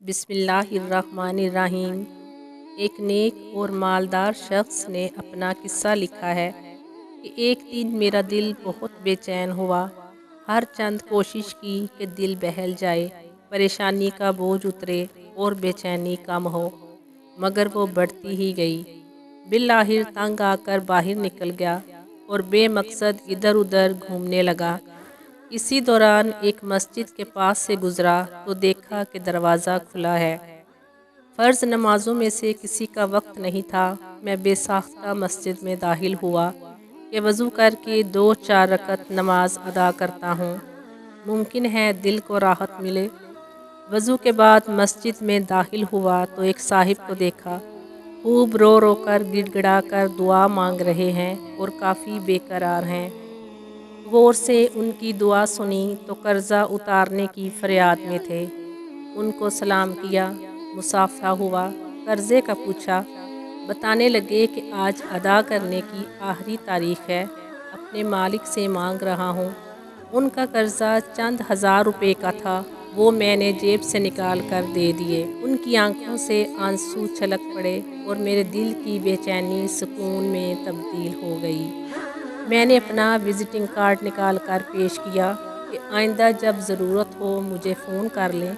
बिस्मिल्लाहिर्रहमानिर्रहीम। एक नेक और मालदार शख्स ने अपना किस्सा लिखा है कि एक दिन मेरा दिल बहुत बेचैन हुआ। हर चंद कोशिश की कि दिल बहल जाए, परेशानी का बोझ उतरे और बेचैनी कम हो, मगर वो बढ़ती ही गई। बिलाहिर तंग आकर बाहर निकल गया और बेमकसद इधर उधर घूमने लगा। इसी दौरान एक मस्जिद के पास से गुजरा तो देखा कि दरवाज़ा खुला है। फ़र्ज नमाजों में से किसी का वक्त नहीं था। मैं बेसाख्ता मस्जिद में दाखिल हुआ कि वज़ू करके 2-4 रकत नमाज अदा करता हूँ, मुमकिन है दिल को राहत मिले। वज़ू के बाद मस्जिद में दाखिल हुआ तो एक साहिब को देखा। खूब रो रो कर गिड़गिड़ा कर दुआ मांग रहे हैं और काफ़ी बेकरार हैं। गौर से उनकी दुआ सुनी तो कर्जा उतारने की फरियाद में थे। उनको सलाम किया, मुसाफा हुआ, कर्जे का पूछा। बताने लगे कि आज अदा करने की आखिरी तारीख है, अपने मालिक से मांग रहा हूँ। उनका कर्जा चंद हज़ार रुपये का था, वो मैंने जेब से निकाल कर दे दिए। उनकी आंखों से आंसू छलक पड़े और मेरे दिल की बेचैनी सुकून में तब्दील हो गई। मैंने अपना विज़िटिंग कार्ड निकाल कर पेश किया कि आइंदा जब ज़रूरत हो मुझे फ़ोन कर लें।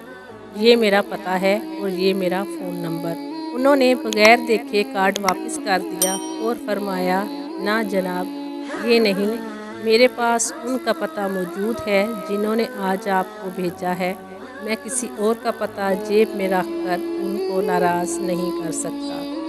ये मेरा पता है और ये मेरा फ़ोन नंबर। उन्होंने बगैर देखे कार्ड वापस कर दिया और फरमाया, ना जनाब, ये नहीं, मेरे पास उनका पता मौजूद है जिन्होंने आज आपको भेजा है। मैं किसी और का पता जेब में रख कर उनको नाराज़ नहीं कर सकता।